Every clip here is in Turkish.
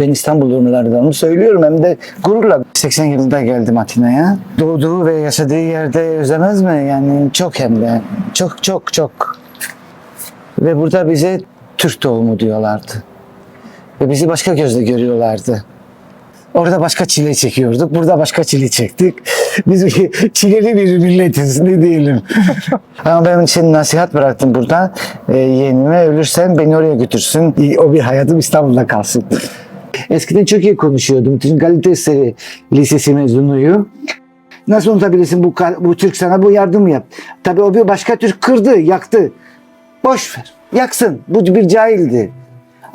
Ben İstanbullulardanım söylüyorum hem de gururla. 80 yılında geldim Atina'ya. Doğduğu ve yaşadığı yerde özlemez mi? Yani çok hem de. Çok çok çok. Ve burada bize Türk doğumu diyorlardı. Ve bizi başka gözle görüyorlardı. Orada başka çile çekiyorduk, burada başka çile çektik. Biz çileli bir milletiz, ne diyelim. Ama ben şimdi nasihat bıraktım burada. Yeğenime ölürsem beni oraya götürsün. O bir hayatım İstanbul'da kalsın. Eskiden çok iyi konuşuyordum. Galatasaray Lisesi mezunuyum. Nasıl unutabilirsin bu Türk sana bu yardım yap. Tabii o bir başka Türk kırdı, yaktı. Boş ver, yaksın. Bu bir cahildi.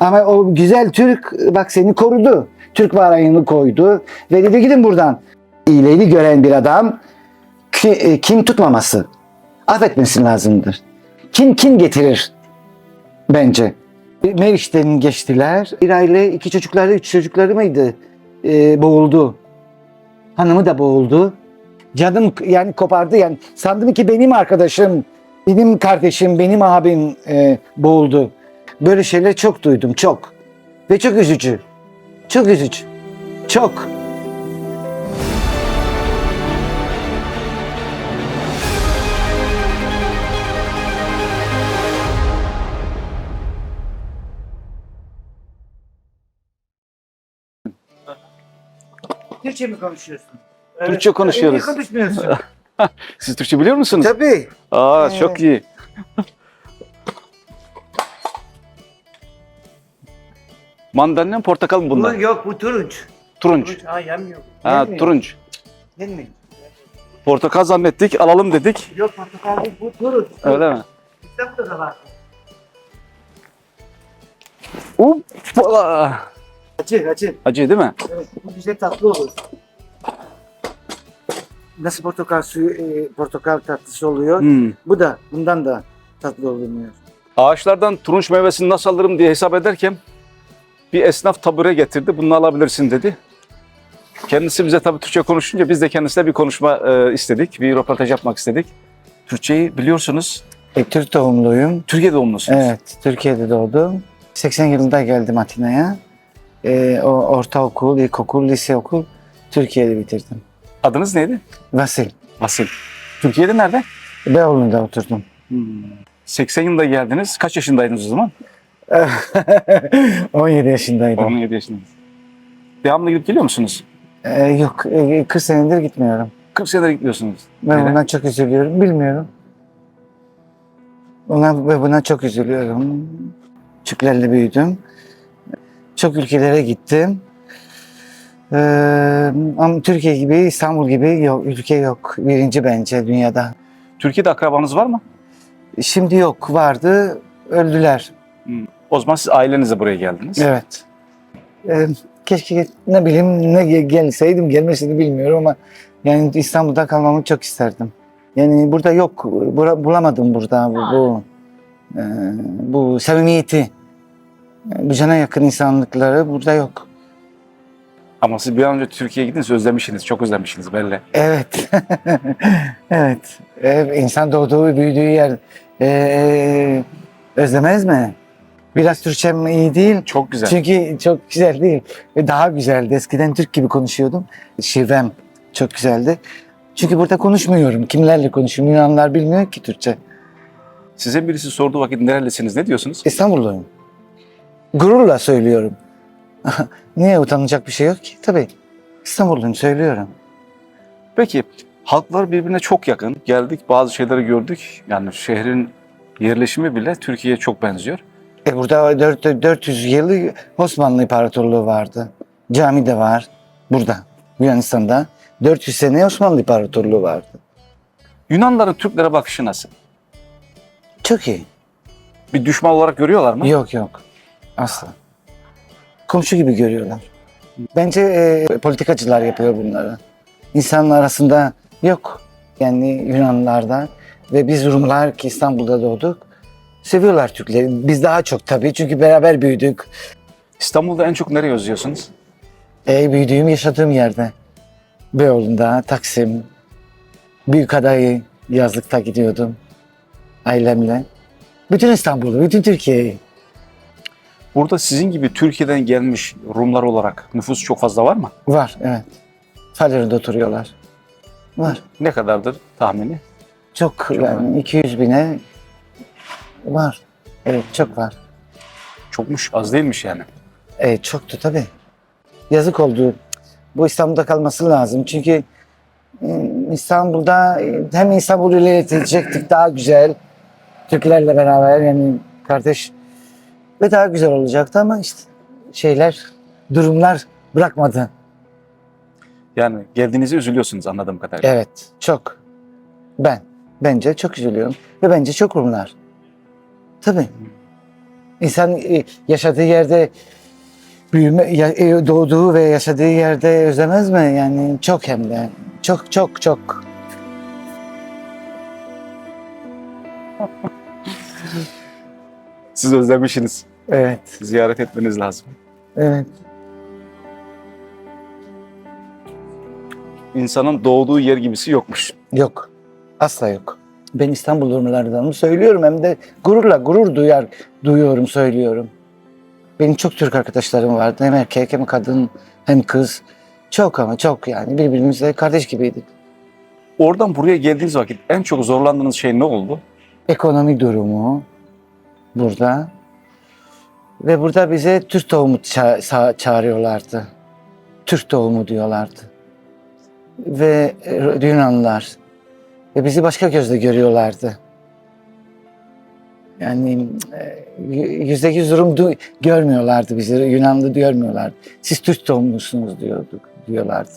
Ama o güzel Türk bak seni korudu. Türk bayrağını koydu ve dedi gidin buradan. İyiliğini gören bir adam kin tutmaması, affetmesi lazımdır. Kin getirir bence. Meriç'ten geçtiler. Bir aile 2 çocukları 3 çocukları mıydı? Boğuldu. Hanımı da boğuldu. Canım yani kopardı yani. Sandım ki benim arkadaşım, benim kardeşim, benim abim boğuldu. Böyle şeyler çok duydum, çok. Ve çok üzücü. Çok üzücü. Çok. Türkçe mi konuşuyorsun? Türkçe konuşuyoruz. Niye konuşmuyorsun? Siz Türkçe biliyor musunuz? Tabii. Çok iyi. Mandalina, portakal mı bunlar? Yok bu turunç. Turunç. Ha yenmiyor. Turunç. Yenmiyor. Portakal zannettik, alalım dedik. Yok portakal değil bu turunç. Öyle mi? İstanbul'da da var. Hoppala. Acı acı. Acı değil mi? Evet bu güzel tatlı olur. Nasıl portakal suyu, portakal tatlısı oluyor. Bu da bundan da tatlı oluyor. Ağaçlardan turunç meyvesini nasıl alırım diye hesap ederken bir esnaf tabure getirdi. Bunu alabilirsin dedi. Kendisi bize tabii Türkçe konuşunca biz de kendisine bir konuşma istedik. Bir röportaj yapmak istedik. Türkçeyi biliyorsunuz. Türk doğumluyum. Türkiye doğumlusunuz. Evet, Türkiye'de doğdum. 80 yılında geldim Atina'ya. O ortaokul, ilkokul, liseokul Türkiye'de bitirdim. Adınız neydi? Vasil. Vasil. Türkiye'de nerede? Beyoğlu'nda oturdum. 80 yılında geldiniz. Kaç yaşındaydınız o zaman? 17 yaşındaydım. 17 yaşındaydınız. Devamlı gidip geliyor musunuz? Yok, 40 senedir gitmiyorum. 40 senedir gitmiyorsunuz. Ben Neden? bundan çok üzülüyorum, bilmiyorum. Buna çok üzülüyorum. Türklerle büyüdüm. Çok ülkelere gittim. Ama Türkiye gibi, İstanbul gibi yok, ülke yok. Birinci bence dünyada. Türkiye'de akrabanız var mı? Şimdi yok, vardı, öldüler. O zaman siz ailenizle buraya geldiniz. Evet. Keşke ne bileyim gelseydim, gelmesini bilmiyorum ama yani İstanbul'da kalmamı çok isterdim. Yani burada yok, bulamadım burada bu samimiyeti, bu cana yakın insanlıkları burada yok. Ama siz bir an önce Türkiye'ye gidiniz, özlemişsiniz, çok özlemişsiniz belli. Evet, evet. İnsan doğduğu, büyüdüğü yer özlemez mi? Biraz Türkçem iyi değil. Çok güzel. Çünkü çok güzel değil. Ve daha güzeldi. Eskiden Türk gibi konuşuyordum. Şivem çok güzeldi. Çünkü burada konuşmuyorum. Kimlerle konuşuyorum? Yunanlılar bilmiyor ki Türkçe. Size birisi sorduğu vakit nerelisiniz, ne diyorsunuz? İstanbulluyum. Gururla söylüyorum. Niye utanacak bir şey yok ki? Tabii. İstanbulluyum söylüyorum. Peki, halklar birbirine çok yakın. Geldik, bazı şeyleri gördük. Yani şehrin yerleşimi bile Türkiye'ye çok benziyor. Burada 400 yıllık Osmanlı İmparatorluğu vardı. Cami de var burada, Yunanistan'da. 400 sene Osmanlı İmparatorluğu vardı. Yunanlıların Türklere bakışı nasıl? Çok iyi. Bir düşman olarak görüyorlar mı? Yok yok. Asla. Komşu gibi görüyorlar. Bence politikacılar yapıyor bunları. İnsanlar arasında yok. Yani Yunanlılarda ve biz Rumlar ki İstanbul'da doğduk. Seviyorlar Türkleri. Biz daha çok tabii çünkü beraber büyüdük. İstanbul'da en çok nereye özlüyorsunuz? Büyüdüğüm, yaşadığım yerde. Beyoğlu'nda, Taksim, Büyükada'yı yazlıkta gidiyordum ailemle. Bütün İstanbul'u, bütün Türkiye'yi. Burada sizin gibi Türkiye'den gelmiş Rumlar olarak nüfus çok fazla var mı? Var, evet. Faler'de oturuyorlar. Var. Ne kadardır tahmini? Çok yani 200 bine var. Evet, çok var. Çokmuş, az değilmiş yani. Çoktu tabii. Yazık oldu. Bu İstanbul'da kalması lazım. Çünkü İstanbul'da hem İstanbul'u ilerletecektik daha güzel. Türklerle beraber yani kardeş ve daha güzel olacaktı ama işte durumlar bırakmadı. Yani geldiğinizi üzülüyorsunuz anladığım kadarıyla. Evet, çok. Bence çok üzülüyorum ve bence çok Rumlar. Tabii. İnsan yaşadığı yerde doğduğu ve yaşadığı yerde özlemez mi? Yani çok hem de. Çok çok çok. Siz özlemişsiniz. Evet. Ziyaret etmeniz lazım. Evet. İnsanın doğduğu yer gibisi yokmuş. Yok. Asla yok. Ben İstanbul Rumlardanım söylüyorum hem de duyuyorum söylüyorum. Benim çok Türk arkadaşlarım vardı. Hem erkek hem kadın hem kız. Çok ama çok yani birbirimizle kardeş gibiydik. Oradan buraya geldiğiniz vakit en çok zorlandığınız şey ne oldu? Ekonomi durumu burada. Ve burada bize Türk tohumu çağırıyorlardı. Türk tohumu diyorlardı. Ve Yunanlılar. Ve bizi başka gözle görüyorlardı. Yani %100 Rum görmüyorlardı bizi, Yunanlı görmüyorlardı. Siz Türk tohumlusunuz diyorlardı.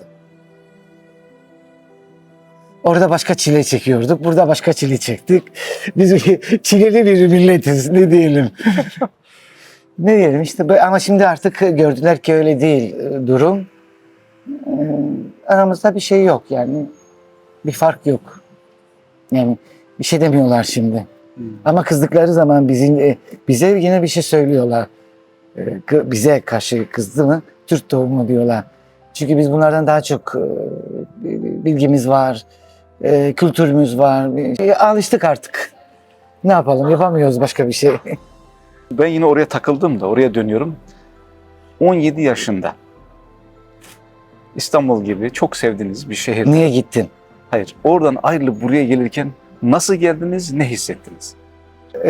Orada başka çile çekiyorduk, burada başka çile çektik. Biz çileli bir milletiz, ne diyelim. Ne diyelim işte ama şimdi artık gördüler ki öyle değil durum. Aramızda bir şey yok yani. Bir fark yok. Yani bir şey demiyorlar şimdi. Ama kızdıkları zaman bize yine bir şey söylüyorlar. Bize karşı kızdı mı Türk tohumu diyorlar. Çünkü biz bunlardan daha çok bilgimiz var, kültürümüz var. Alıştık artık. Ne yapalım, yapamıyoruz başka bir şey. Ben yine oraya takıldım da oraya dönüyorum. 17 yaşında İstanbul gibi çok sevdiğiniz bir şehir. Niye gittin? Hayır, oradan ayrılıp buraya gelirken nasıl geldiniz, ne hissettiniz?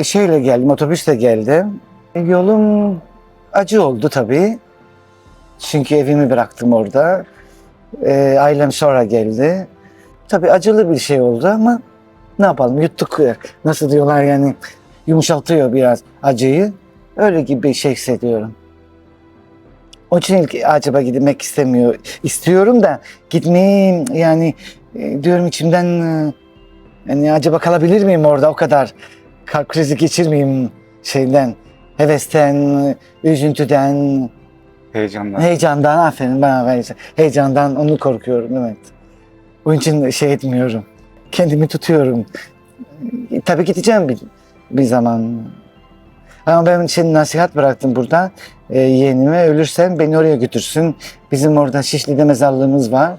Şeyle geldim, otobüsle geldim. Yolum acı oldu tabii. Çünkü evimi bıraktım orada. Ailem sonra geldi. Tabii acılı bir şey oldu ama ne yapalım yuttuk. Nasıl diyorlar yani yumuşatıyor biraz acıyı. Öyle gibi bir şey hissediyorum. Onun için ilk acaba gitmek istiyorum da gitmeyeyim yani diyorum içimden yani acaba kalabilir miyim orada o kadar kalp krizi geçirmeyeyim hevesten, üzüntüden, heyecandan aferin bana heyecandan onu korkuyorum evet. Onun için şey etmiyorum. Kendimi tutuyorum. Tabii gideceğim bir zaman. Ama ben nasihat bıraktım burada. Yeğenime ölürsem beni oraya götürsün. Bizim orada Şişli'de mezarlığımız var.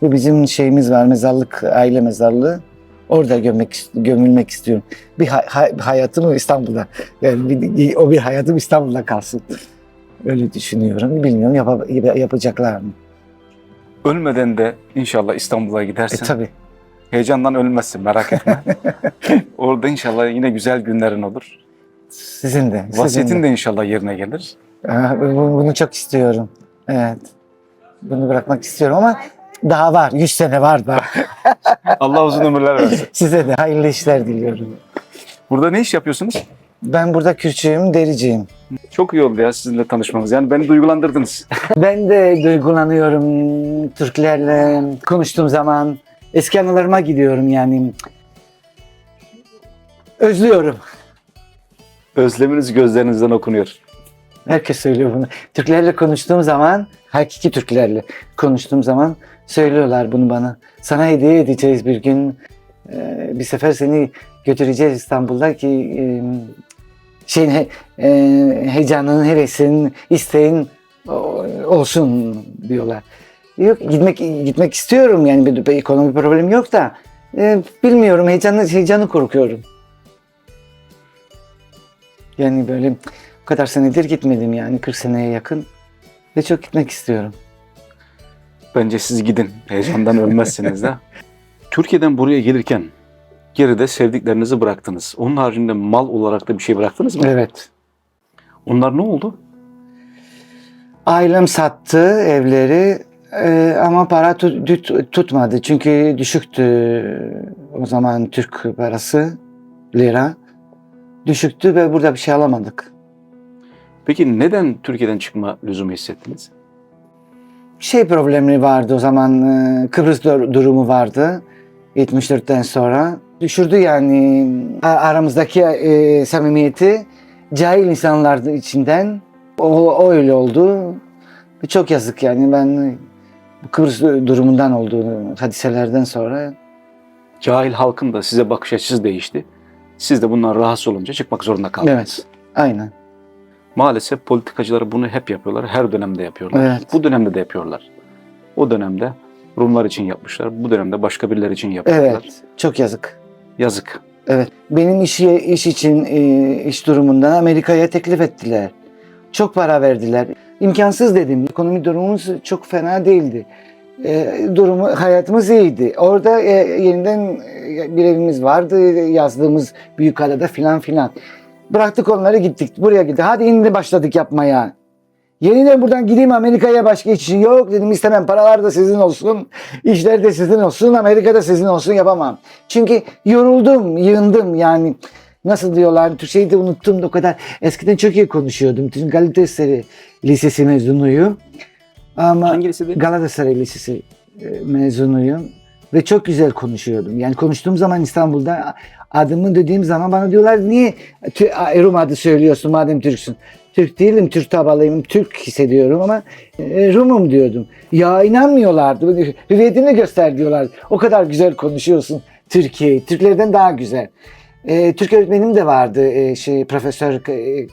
Ve bizim şeyimiz var, mezarlık, aile mezarlığı. Orada gömülmek istiyorum. Bir hayatım İstanbul'da. Yani o bir hayatım İstanbul'da kalsın. Öyle düşünüyorum. Bilmiyorum yapacaklar mı? Ölmeden de inşallah İstanbul'a gidersin. Tabii. Heyecandan ölmezsin merak etme. Orada inşallah yine güzel günlerin olur. Sizin de. Vasiyetin de inşallah yerine gelir. Bunu çok istiyorum. Evet. Bunu bırakmak istiyorum ama daha var. 100 sene var da. Allah uzun ömürler versin. Size de hayırlı işler diliyorum. Burada ne iş yapıyorsunuz? Ben burada kürçüyüm, dericiyim. Çok iyi oldu ya sizinle tanışmamız. Yani beni duygulandırdınız. Ben de duygulanıyorum Türklerle konuştuğum zaman. Eski anılarıma gidiyorum yani. Özlüyorum. Özleminiz gözlerinizden okunuyor. Herkes söylüyor bunu. Türklerle konuştuğum zaman, hakiki Türklerle konuştuğum zaman söylüyorlar bunu bana. Sana hediye edeceğiz bir gün. Bir sefer seni götüreceğiz İstanbul'da ki heyecanın, hevesin, isteğin olsun diyorlar. Yok gitmek istiyorum yani bir ekonomi problemi yok da bilmiyorum heyecanı korkuyorum. Yani böyle O kadar senedir gitmedim yani 40 seneye yakın. Ve çok gitmek istiyorum. Bence siz gidin. Heyecandan ölmezsiniz de. Türkiye'den buraya gelirken geride sevdiklerinizi bıraktınız. Onun haricinde mal olarak da bir şey bıraktınız mı? Evet. Onlar ne oldu? Ailem sattı evleri ama para tutmadı. Çünkü düşüktü o zaman Türk parası, lira. Düşüktü ve burada bir şey alamadık. Peki neden Türkiye'den çıkma lüzumu hissettiniz? Şey problemi vardı o zaman, Kıbrıs durumu vardı 74'ten sonra. Düşürdü yani aramızdaki samimiyeti cahil insanlar içinden. O öyle oldu. Çok yazık yani ben Kıbrıs durumundan olduğu hadiselerden sonra. Cahil halkın da size bakış açısı değişti. Siz de bundan rahatsız olunca çıkmak zorunda kaldınız. Evet, aynen. Maalesef politikacılar bunu hep yapıyorlar. Her dönemde yapıyorlar. Evet. Bu dönemde de yapıyorlar. O dönemde Rumlar için yapmışlar. Bu dönemde başka birileri için yapıyorlar. Evet, çok yazık. Yazık. Evet, benim iş için iş durumundan Amerika'ya teklif ettiler. Çok para verdiler. İmkansız dedim. Ekonomi durumumuz çok fena değildi. Hayatımız iyiydi. Orada yeniden bir evimiz vardı. Yazdığımız Büyükada'da filan filan. Bıraktık onları gittik. Buraya gittik. Hadi şimdi başladık yapmaya. Yeniden buradan gideyim Amerika'ya başka hiç şey yok dedim, istemem, paralar da sizin olsun, işler de sizin olsun, Amerika'da sizin olsun, yapamam. Çünkü yoruldum, yığındım yani. Nasıl diyorlar, Türkçeyi de unuttum da o kadar. Eskiden çok iyi konuşuyordum. Galatasaray Lisesi mezunuyum. Ama Hangi lisede? Galatasaray Lisesi mezunuyum. Ve çok güzel konuşuyordum. Yani konuştuğum zaman İstanbul'da adımı dediğim zaman bana diyorlar niye Rum adı söylüyorsun madem Türksün. Türk değilim, Türk tabalıyım, Türk hissediyorum ama Rum'um diyordum. Ya inanmıyorlardı. Hüviyetini göster diyorlar. O kadar güzel konuşuyorsun Türkiye'yi. Türklerden daha güzel. Türk öğretmenim de vardı, profesör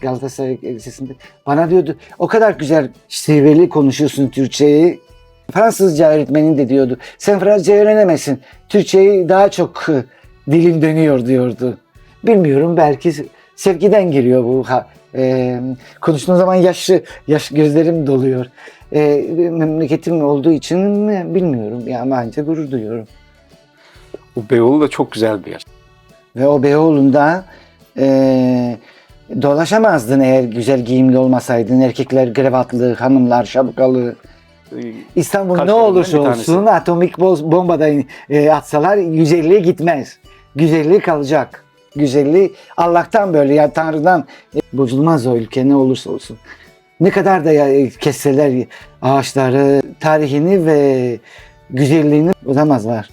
Galatasaray Lisesi'nde. Bana diyordu o kadar güzel seviyeli konuşuyorsun Türkçeyi. Fransızca öğretmenin de diyordu. Sen Fransızca öğrenemezsin. Türkçeyi daha çok dilin dönüyor diyordu. Bilmiyorum, belki sevgiden geliyor bu. Konuştuğum zaman yaş gözlerim doluyor. Memleketim olduğu için mi bilmiyorum. Ya bence gurur duyuyorum. O Beyoğlu da çok güzel bir yer. Ve o Beyoğlu'nda dolaşamazdın eğer güzel giyimli olmasaydın. Erkekler kravatlı, hanımlar şapkalı. İstanbul ne Karşılarından olursa bir tanesi. olsun atomik bombadan atsalar güzelliğe gitmez. Güzelliği kalacak. Güzelliği Allah'tan böyle ya Tanrı'dan bozulmaz o ülke ne olursa olsun. Ne kadar da kesseler ağaçları, tarihini ve güzelliğini bozamazlar.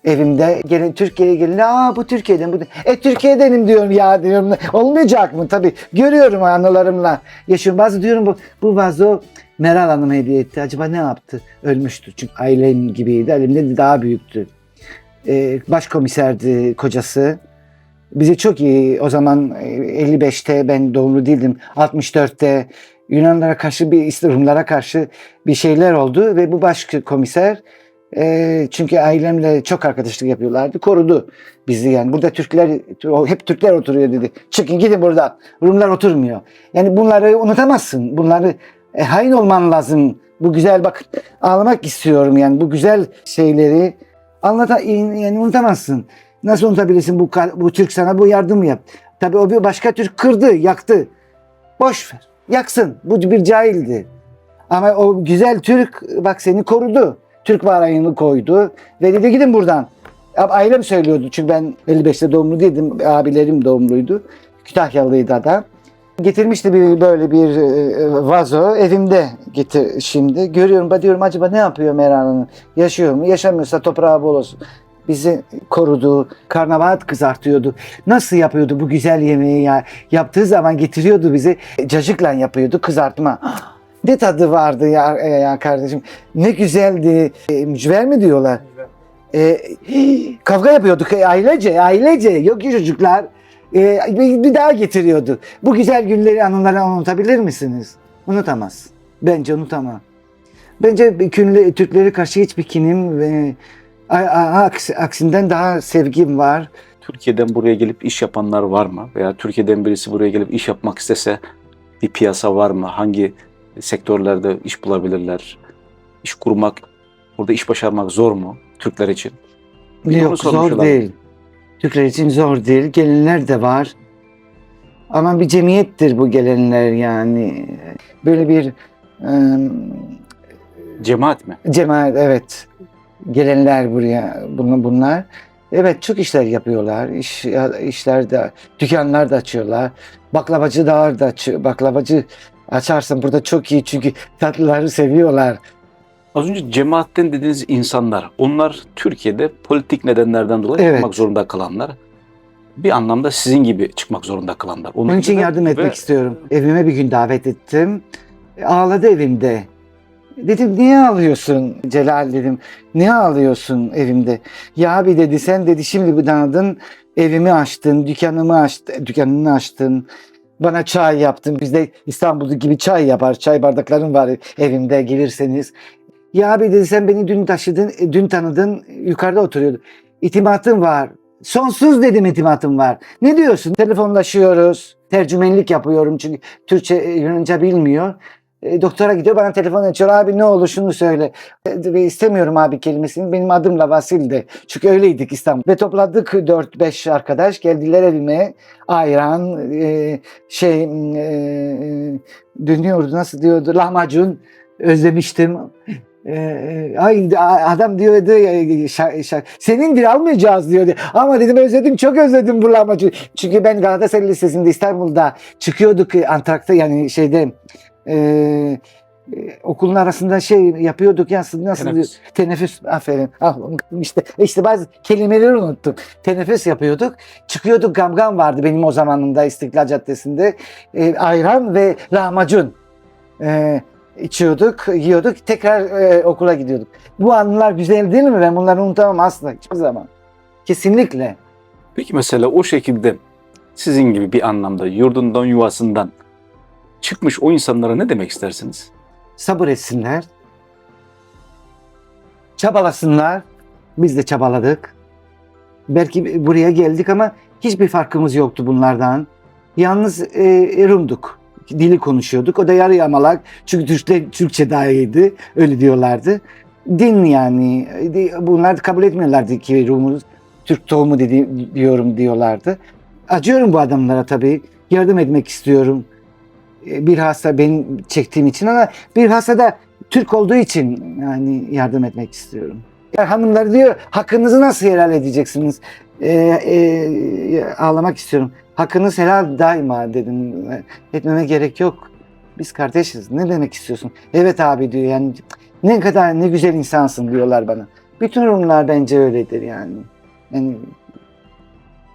Evimde Türkiye'ye gelince bu Türkiye'den bu. Türkiye'denim diyorum ya diyorum. Olmayacak mı? Tabii görüyorum anılarımla. Yaşıyorum. Bazı diyorum bu vazo Meral Hanım hediye etti. Acaba ne yaptı? Ölmüştü. Çünkü ailem gibiydi. Ailemden de daha büyüktü. Başkomiserdi kocası. Bize çok iyi. O zaman 55'te ben doğumlu değildim. 64'te Yunanlara karşı Rumlara karşı bir şeyler oldu ve bu başkomiser çünkü ailemle çok arkadaşlık yapıyorlardı. Korudu bizi yani. Burada hep Türkler oturuyor dedi. Çıkın gidin buradan. Rumlar oturmuyor. Yani bunları unutamazsın. Bunları hain olman lazım. Bu güzel bak ağlamak istiyorum yani bu güzel şeyleri yani unutamazsın. Nasıl unutabilirsin bu Türk sana bu yardımı yaptı. Tabii o bir başka Türk kırdı, yaktı. Boş ver. Yaksın. Bu bir cahildi. Ama o güzel Türk bak seni korudu. Türk bayrağını koydu ve dedi gidin buradan. Ailem söylüyordu çünkü ben 55'te doğumlu değildim. Abilerim doğumluydu. Kütahyalıydı adam. Getirmişti böyle bir vazo evimde şimdi. Görüyorum diyorum acaba ne yapıyor Meral Hanım? Yaşıyor mu? Yaşamıyorsa toprağı bol olsun. Bizi korudu, karnabahar kızartıyordu. Nasıl yapıyordu bu güzel yemeği ya? Yaptığı zaman getiriyordu bizi. Cacıkla yapıyordu kızartma. Ne tadı vardı ya kardeşim. Ne güzeldi. Mücver mi diyorlar? Kavga yapıyorduk ailece. Yok ki çocuklar. Bir daha getiriyordu. Bu güzel günleri, anıları unutabilir misiniz? Unutamaz. Bence unutamam. Bence Türklere karşı hiçbir kinim ve aksinden daha sevgim var. Türkiye'den buraya gelip iş yapanlar var mı? Veya Türkiye'den birisi buraya gelip iş yapmak istese bir piyasa var mı? Hangi sektörlerde iş bulabilirler? İş kurmak, burada iş başarmak zor mu Türkler için? Bir de onu Yok, sormuş zor olalım. değil. Türkler için zor değil. Gelenler de var. Ama bir cemiyettir bu gelenler yani. Böyle bir Cemaat mi? cemaat, evet. Gelenler buraya, bunlar. Evet, çok işler yapıyorlar. İşler de, dükkanlar da açıyorlar. Baklavacı da açıyor. Baklavacı açarsın burada çok iyi çünkü tatlıları seviyorlar. Az önce cemaatten dediğiniz insanlar, onlar Türkiye'de politik nedenlerden dolayı Evet. çıkmak zorunda kalanlar. Bir anlamda sizin gibi çıkmak zorunda kalanlar. Onun için yardım etmek istiyorum. Evime bir gün davet ettim. Ağladı evimde. Dedim niye ağlıyorsun Celal dedim. Niye ağlıyorsun evimde? Ya abi dedi sen dedi şimdi bu danadın evimi açtın, dükkanını açtın. Bana çay yaptın. Bizde İstanbul'da gibi çay yapar. Çay bardaklarım var evimde gelirseniz. Ya abi dedi sen beni dün taşıdın, dün tanıdın, yukarıda oturuyordu. İtimatım var. Sonsuz dedim itimatım var. Ne diyorsun? Telefonlaşıyoruz. Tercümenlik yapıyorum çünkü Türkçe, Yunanca bilmiyor. Doktora gidiyor bana telefon açıyor. Abi ne olur şunu söyle. İstemiyorum abi kelimesini. Benim adımla Vasil'di. Çünkü öyleydik İstanbul. Ve topladık 4-5 arkadaş. Geldiler evime. Ayran, dönüyordu nasıl diyordu. Lahmacun. Özlemiştim. Ay adam diyordu senin bir almayacağız diyordu. Ama dedim özledim çok özledim bu lahmacun. Çünkü ben Galatasaray Lisesi'nde İstanbul'da çıkıyorduk Antrak'ta yani şeyde okulun arasında şey yapıyorduk ya nasıl Teneffüs. teneffüs aferin işte bazı kelimeleri unuttum. Teneffüs yapıyorduk. Çıkıyorduk gamgam vardı benim o zamanımda İstiklal Caddesi'nde. Ayran ve lahmacun. İçiyorduk, yiyorduk, tekrar okula gidiyorduk. Bu anılar güzel değil mi? Ben bunları unutamam asla hiçbir zaman. Kesinlikle. Peki mesela o şekilde sizin gibi bir anlamda yurdundan, yuvasından çıkmış o insanlara ne demek istersiniz? Sabır etsinler. Çabalasınlar. Biz de çabaladık. Belki buraya geldik ama hiçbir farkımız yoktu bunlardan. Yalnız Rum'duk. Dili konuşuyorduk. O da yarı yamalak. Çünkü Türkçe daha iyiydi. Öyle diyorlardı. Din yani. Bunlar kabul etmiyorlardı ki Rum'uz Türk tohumu diyorum diyorlardı. Acıyorum bu adamlara tabii. Yardım etmek istiyorum. Bir hasta benim çektiğim için ama bir hasta da Türk olduğu için yani yardım etmek istiyorum. Ya hanımlar diyor hakkınızı nasıl helal edeceksiniz? Ağlamak istiyorum. Hakkınız helal daima dedim. Etmeme gerek yok. Biz kardeşiz. Ne demek istiyorsun? Evet abi diyor yani ne kadar ne güzel insansın diyorlar bana. Bütün Rumlar bence öyledir yani. Yani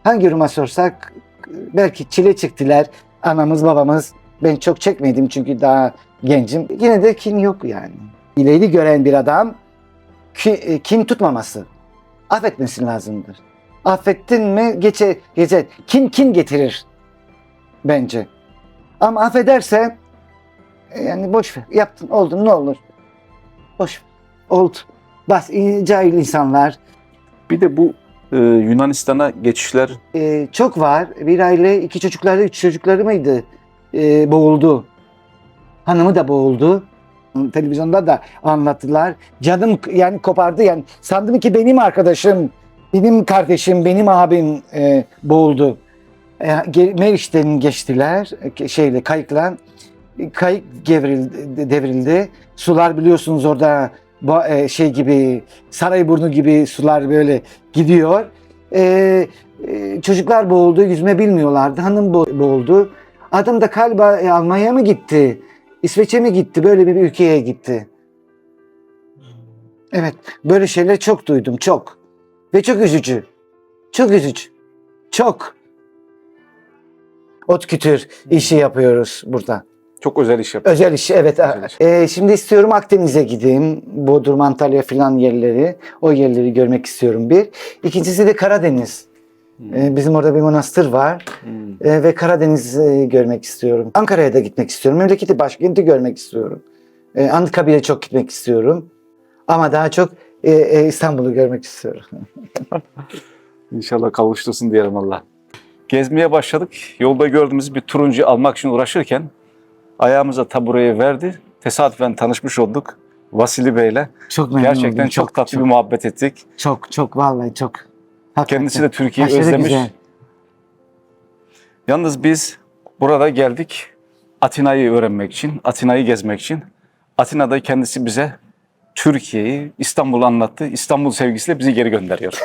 hangi Rum'a sorsak belki çile çektiler. Anamız babamız. Ben çok çekmedim çünkü daha gencim. Yine de kin yok yani. İleğini gören bir adam kin tutmaması. Affetmesi lazımdır. Affettin mi geçer. Kin getirir bence. Ama affederse yani boş ver. Yaptın oldu ne olur. Boş ver. Oldu. Bas cahil insanlar. Bir de bu Yunanistan'a geçişler Çok var. Bir aile 2 çocukları 3 çocukları mıydı? Boğuldu. Hanımı da boğuldu. Televizyonda da anlattılar. Canım yani kopardı yani. Sandım ki benim arkadaşım, benim kardeşim, benim abim boğuldu. Meriç'ten geçtiler kayıkla. Kayık devrildi. Sular biliyorsunuz orada gibi Sarayburnu gibi sular böyle gidiyor. Çocuklar boğuldu, yüzme bilmiyorlardı. Hanım boğuldu. Adam da galiba Almanya'ya mı gitti? İsveç'e mi gitti? Böyle bir ülkeye gitti. Evet, böyle şeyler çok duydum, çok. Ve çok üzücü. Çok üzücü. Çok. Ot kütür işi yapıyoruz burada. çok özel iş yapıyor. Özel iş, evet. Özel iş. Şimdi istiyorum Akdeniz'e gideyim. Bodrum, Antalya filan yerleri. O yerleri görmek istiyorum bir. İkincisi de Karadeniz. Bizim orada bir manastır var. Ve Karadeniz'i görmek istiyorum. Ankara'ya da gitmek istiyorum. Memleketi, başkenti görmek istiyorum. Anıtkabir'e çok gitmek istiyorum. Ama daha çok İstanbul'u görmek istiyorum. İnşallah kavuştursun diyelim Allah. Gezmeye başladık. Yolda gördüğümüz bir turuncu almak için uğraşırken ayağımıza tabureyi verdi. Tesadüfen tanışmış olduk Vasili Bey'le. Çok memnun Gerçekten oldum. çok tatlı bir muhabbet ettik. Çok vallahi çok. Hakikaten. Kendisi de Türkiye'yi Aşırı özlemiş. güzel. Yalnız biz burada geldik Atina'yı öğrenmek için, Atina'yı gezmek için. Atina'da kendisi bize Türkiye'yi, İstanbul'u anlattı. İstanbul sevgisiyle bizi geri gönderiyor.